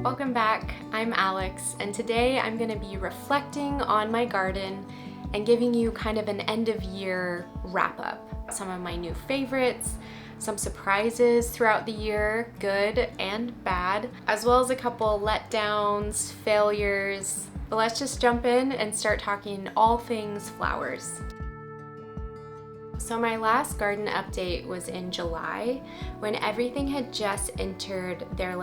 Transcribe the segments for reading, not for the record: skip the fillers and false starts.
Welcome back, I'm Alex, and today I'm going to be reflecting on my garden and giving you kind of an end of year wrap up. Some of my new favorites, some surprises throughout the year, good and bad, as well as a couple letdowns, failures. But let's just jump in and start talking all things flowers. So my last garden update was in July when everything had just entered their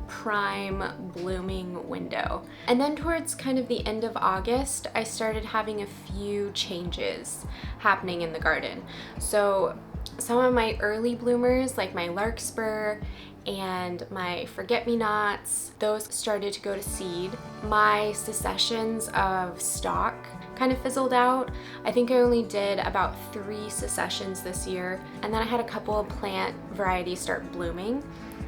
prime blooming window. And then towards kind of the end of August, I started having a few changes happening in the garden. So some of my early bloomers, like my larkspur and my forget-me-nots, those started to go to seed. My successions of stock kind of fizzled out. I think I only did about 3 successions this year, and then I had a couple of plant varieties start blooming.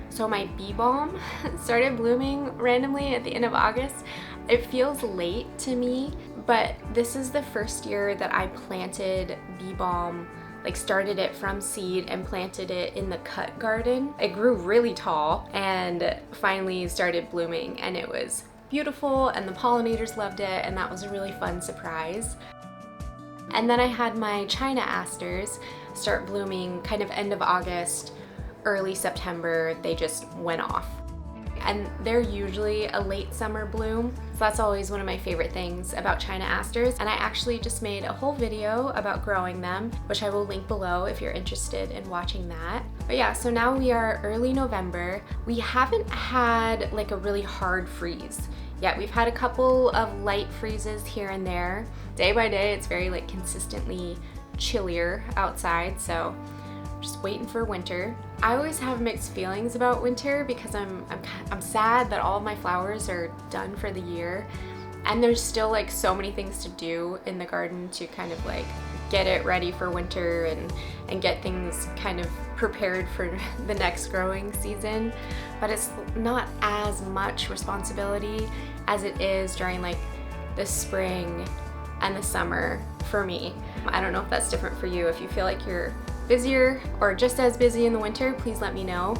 So my bee balm started blooming randomly at the end of August. It feels late to me, but this is the first year that I planted bee balm, started it from seed and planted it in the cut garden. It grew really tall and finally started blooming, and it was beautiful and the pollinators loved it, and that was a really fun surprise. And then I had my China asters start blooming kind of end of August, early September. They just went off. And they're usually a late summer bloom, so that's always one of my favorite things about China asters. And I actually just made a whole video about growing them, which I will link below if you're interested in watching that. But yeah, so now we are early November. We haven't had a really hard freeze yet. We've had a couple of light freezes here and there. Day by day, it's very consistently chillier outside, so just waiting for winter. I always have mixed feelings about winter because I'm sad that all of my flowers are done for the year, and there's still so many things to do in the garden to kind of get it ready for winter and get things kind of prepared for the next growing season. But it's not as much responsibility as it is during the spring and the summer for me. I don't know if that's different for you. If you feel like you're busier or just as busy in the winter, please let me know.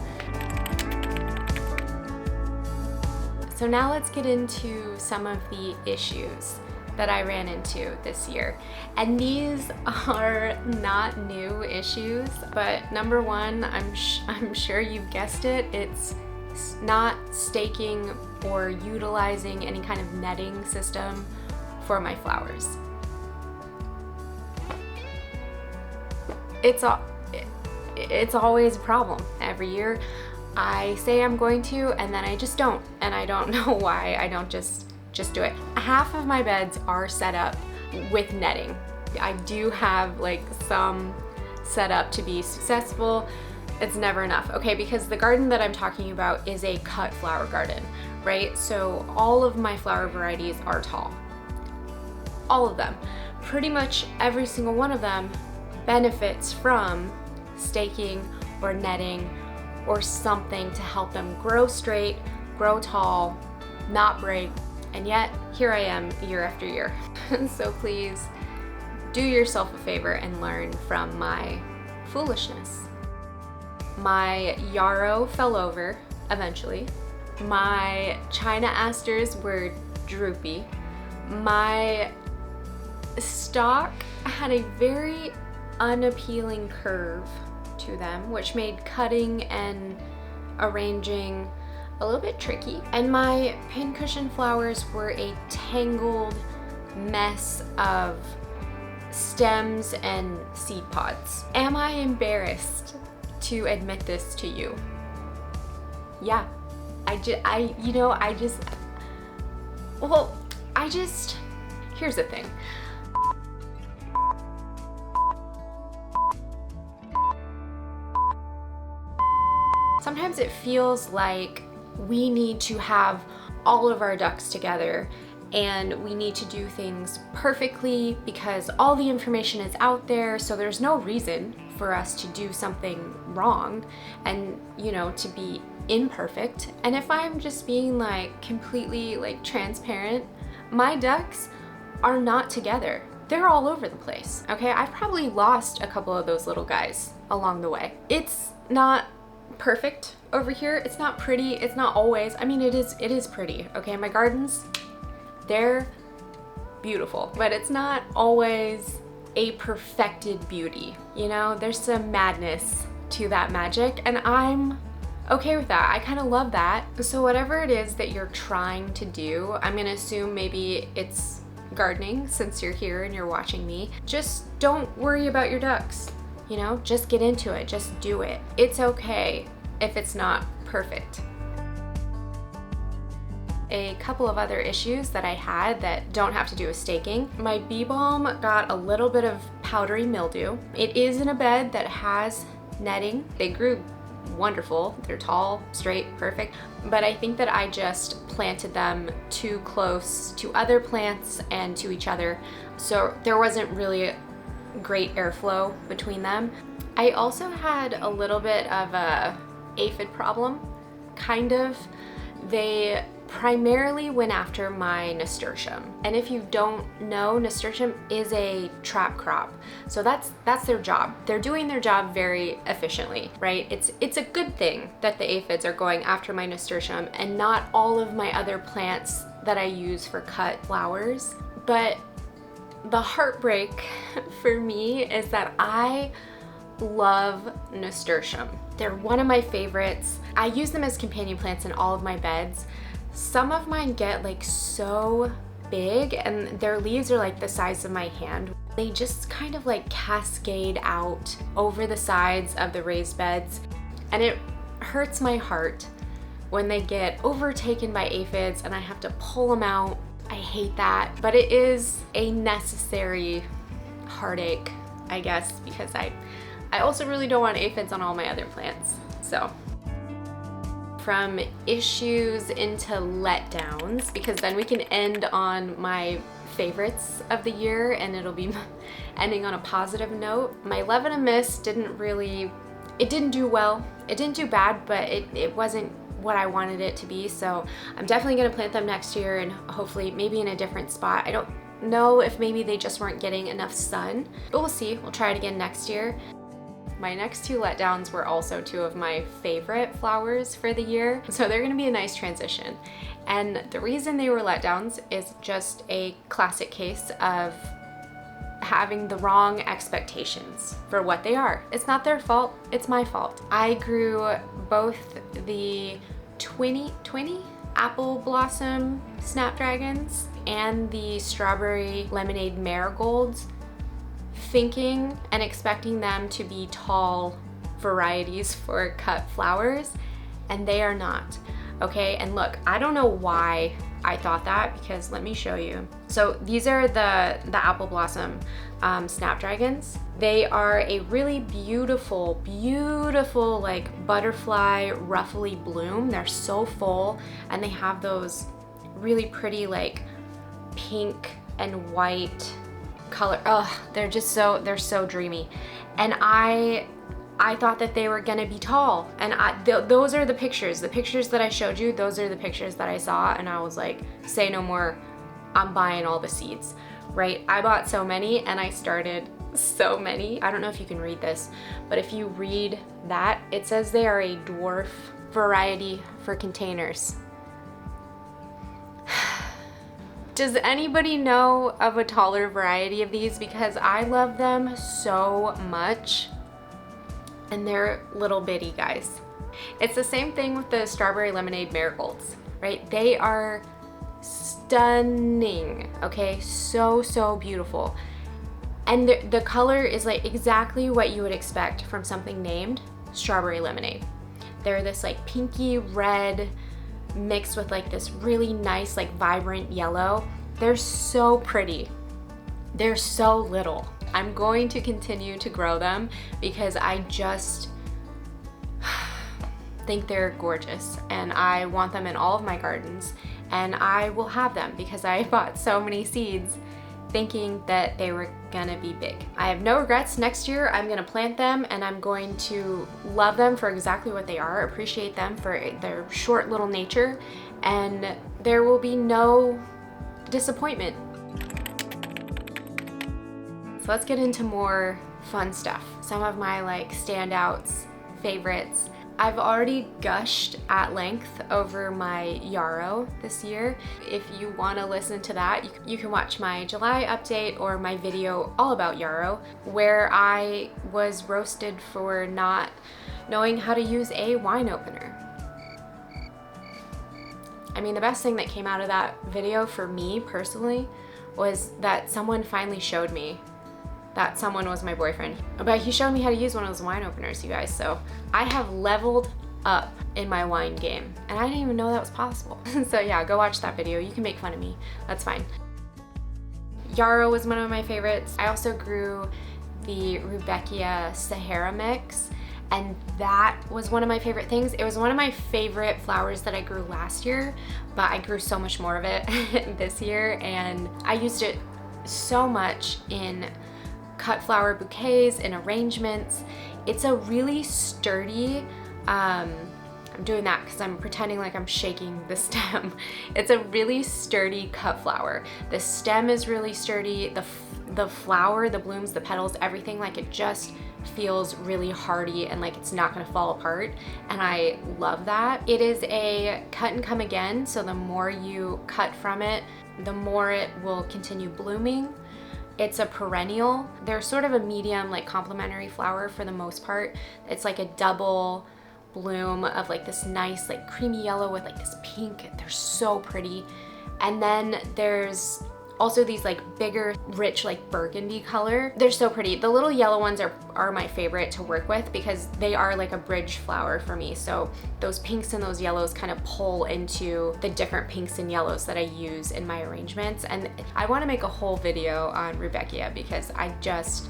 So now let's get into some of the issues that I ran into this year. And these are not new issues, but number one, I'm sure you've guessed it, it's not staking or utilizing any kind of netting system for my flowers. It's always a problem. Every year I say I'm going to, and then I just don't, and I don't know why. I don't just do it. Half of my beds are set up with netting. I do have some set up to be successful. It's never enough, okay? Because the garden that I'm talking about is a cut flower garden, right? So all of my flower varieties are tall. All of them. Pretty much every single one of them benefits from staking or netting or something to help them grow straight, grow tall, not break. And yet here I am year after year. So please do yourself a favor and learn from my foolishness. My yarrow fell over eventually. My China asters were droopy. My stock had a very unappealing curve to them, which made cutting and arranging a little bit tricky. And my pincushion flowers were a tangled mess of stems and seed pods. Am I embarrassed to admit this to you? Yeah, here's the thing. Sometimes it feels like we need to have all of our ducks together and we need to do things perfectly because all the information is out there, so there's no reason for us to do something wrong and, to be imperfect. And if I'm just being completely transparent, my ducks are not together. They're all over the place, okay? I've probably lost a couple of those little guys along the way. It's not perfect over here. It's not pretty, it's not always. I mean, it is pretty, okay? My gardens, they're beautiful, but it's not always a perfected beauty, you know? There's some madness to that magic, and I'm okay with that. I kind of love that. So whatever it is that you're trying to do, I'm gonna assume maybe it's gardening since you're here and you're watching me. Just don't worry about your ducks, you know? Just get into it, just do it. It's okay if it's not perfect. A couple of other issues that I had that don't have to do with staking. My bee balm got a little bit of powdery mildew. It is in a bed that has netting. They grew wonderful. They're tall, straight, perfect. But I think that I just planted them too close to other plants and to each other. So there wasn't really great airflow between them. I also had a little bit of a aphid problem, kind of. They primarily went after my nasturtium. And if you don't know, nasturtium is a trap crop. So that's their job. They're doing their job very efficiently, right? It's a good thing that the aphids are going after my nasturtium and not all of my other plants that I use for cut flowers. But the heartbreak for me is that I love nasturtium. They're one of my favorites. I use them as companion plants in all of my beds. Some of mine get like so big and their leaves are like the size of my hand. They just kind of like cascade out over the sides of the raised beds, and it hurts my heart when they get overtaken by aphids and I have to pull them out. I hate that, but it is a necessary heartache, I guess, because I also really don't want aphids on all my other plants. So from issues into letdowns, because then we can end on my favorites of the year and it'll be ending on a positive note. My Love and a Mist didn't do well. It didn't do bad, but it wasn't what I wanted it to be. So I'm definitely gonna plant them next year and hopefully maybe in a different spot. I don't know if maybe they just weren't getting enough sun, but we'll see. We'll try it again next year. My next two letdowns were also two of my favorite flowers for the year, so they're gonna be a nice transition. And the reason they were letdowns is just a classic case of having the wrong expectations for what they are. It's not their fault, it's my fault. I grew both the Twinny Apple Blossom Snapdragons and the Strawberry Lemonade Marigolds, thinking and expecting them to be tall varieties for cut flowers, and they are not, okay? And look, I don't know why I thought that, because let me show you. So these are the Apple Blossom Snapdragons. They are a really beautiful like butterfly ruffly bloom. They're so full and they have those really pretty like pink and white color. Oh, they're so dreamy. And I thought that they were gonna be tall, and those are the pictures that I showed you. Those are the pictures that I saw, and I was like, say no more, I'm buying all the seeds, right? I bought so many and I started so many. I don't know if you can read this, but if you read that, it says they are a dwarf variety for containers. Does anybody know of a taller variety of these? Because I love them so much. And they're little bitty, guys. It's the same thing with the Strawberry Lemonade Marigolds, right? They are stunning, okay? So beautiful. And the color is like exactly what you would expect from something named Strawberry Lemonade. They're this like pinky red mixed with like this really nice like vibrant yellow. They're so pretty. They're so little. I'm going to continue to grow them because I just think they're gorgeous and I want them in all of my gardens, and I will have them because I bought so many seeds thinking that they were gonna be big. I have no regrets. Next year I'm gonna plant them and I'm going to love them for exactly what they are, appreciate them for their short little nature, and there will be no disappointment. So let's get into more fun stuff. Some of my like standouts, favorites. I've already gushed at length over my yarrow this year. If you want to listen to that, you can watch my July update or my video all about yarrow, where I was roasted for not knowing how to use a wine opener. I mean, the best thing that came out of that video for me personally was that someone finally showed me. That someone was my boyfriend. But he showed me how to use one of those wine openers, you guys. So I have leveled up in my wine game, and I didn't even know that was possible. So yeah, go watch that video. You can make fun of me, that's fine. Yarrow was one of my favorites. I also grew the Rudbeckia Sahara mix, and that was one of my favorite things. It was one of my favorite flowers that I grew last year, but I grew so much more of it this year, and I used it so much in cut flower bouquets and arrangements. It's a really sturdy, I'm doing that because I'm pretending like I'm shaking the stem. It's a really sturdy cut flower. The stem is really sturdy. The flower, the blooms, the petals, everything, like it just feels really hardy and like it's not gonna fall apart, and I love that. It is a cut and come again, so the more you cut from it, the more it will continue blooming. It's a perennial. They're sort of a medium, like complementary flower for the most part. It's like a double bloom of like this nice like creamy yellow with like this pink. They're so pretty. And then there's also these like bigger, rich, like burgundy color. They're so pretty. The little yellow ones are my favorite to work with because they are like a bridge flower for me. So those pinks and those yellows kind of pull into the different pinks and yellows that I use in my arrangements. And I want to make a whole video on Rudbeckia because I just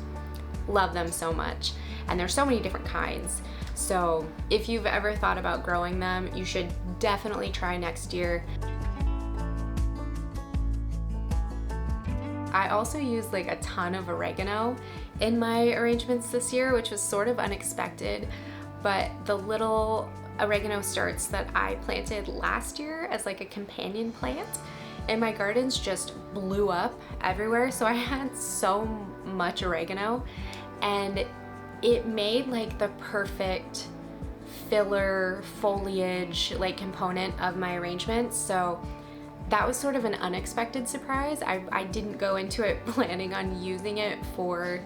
love them so much. And there's so many different kinds. So if you've ever thought about growing them, you should definitely try next year. I also used like a ton of oregano in my arrangements this year, which was sort of unexpected, but the little oregano starts that I planted last year as like a companion plant in my gardens just blew up everywhere. So I had so much oregano, and it made like the perfect filler foliage like component of my arrangements. So that was sort of an unexpected surprise. I didn't go into it planning on using it for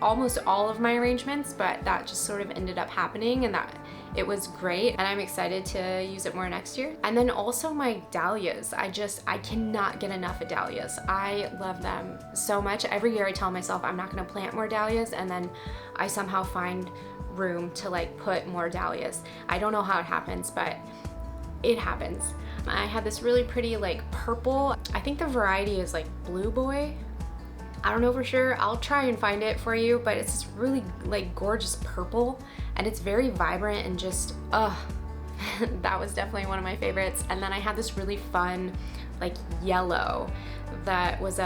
almost all of my arrangements, but that just sort of ended up happening, and that it was great, and I'm excited to use it more next year. And then also my dahlias. I cannot get enough of dahlias. I love them so much. Every year I tell myself I'm not gonna plant more dahlias, and then I somehow find room to like put more dahlias. I don't know how it happens, but it happens. I had this really pretty like purple, I think the variety is like Blue Boy. I don't know for sure. I'll try and find it for you, but it's this really like gorgeous purple, and it's very vibrant and just, that was definitely one of my favorites. And then I had this really fun like yellow that was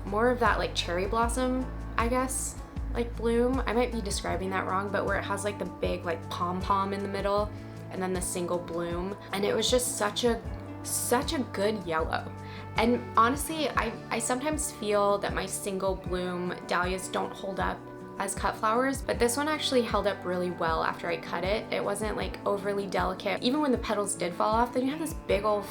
more of that like cherry blossom, I guess, like bloom. I might be describing that wrong, but where it has like the big like pom-pom in the middle and then the single bloom. And it was just such a good yellow. And honestly, I sometimes feel that my single bloom dahlias don't hold up as cut flowers, but this one actually held up really well after I cut it. It wasn't like overly delicate. Even when the petals did fall off, then you have this big old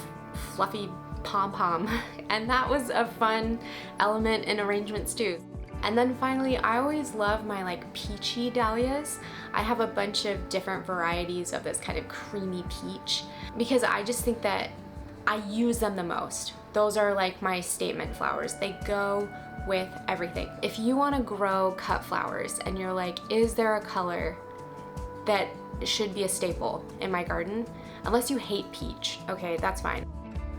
fluffy pom-pom. And that was a fun element in arrangements too. And then finally, I always love my like peachy dahlias. I have a bunch of different varieties of this kind of creamy peach because I just think that I use them the most. Those are like my statement flowers. They go with everything. If you want to grow cut flowers and you're like, is there a color that should be a staple in my garden? Unless you hate peach, okay, that's fine.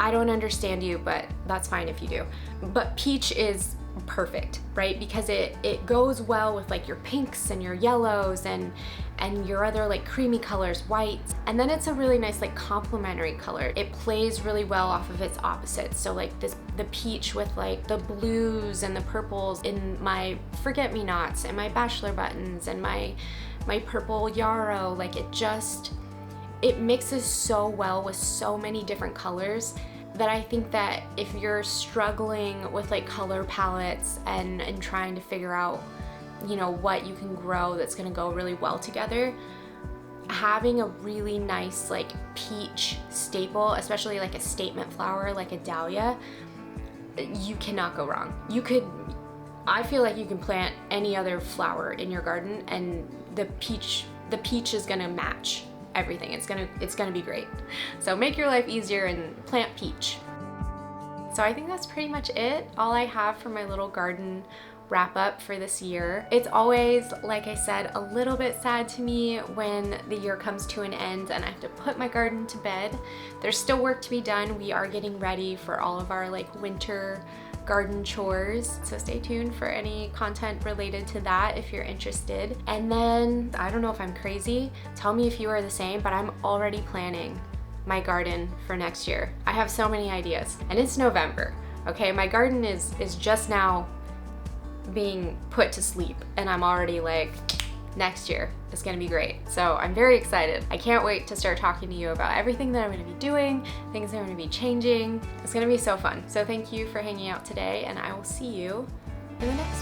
I don't understand you, but that's fine if you do. But peach is perfect, right? Because it goes well with like your pinks and your yellows and your other like creamy colors, whites. And then it's a really nice like complementary color. It plays really well off of its opposites. So like the peach with like the blues and the purples in my forget-me-nots and my bachelor buttons and my purple yarrow, like it mixes so well with so many different colors that I think that if you're struggling with like color palettes and trying to figure out, you know, what you can grow that's gonna go really well together, having a really nice like peach staple, especially like a statement flower like a dahlia, you cannot go wrong. I feel like you can plant any other flower in your garden and the peach is gonna match everything. It's gonna be great. So make your life easier and plant peach. So I think that's pretty much it. All I have for my little garden wrap up for this year. It's always, like I said, a little bit sad to me when the year comes to an end and I have to put my garden to bed. There's still work to be done. We are getting ready for all of our like winter garden chores, so stay tuned for any content related to that if you're interested. And then, I don't know if I'm crazy, tell me if you are the same, but I'm already planning my garden for next year. I have so many ideas, and it's November, okay? My garden is just now being put to sleep, and I'm already like, next year is gonna be great. So I'm very excited. I can't wait to start talking to you about everything that I'm gonna be doing, things that I'm gonna be changing. It's gonna be so fun. So thank you for hanging out today, and I will see you in the next one.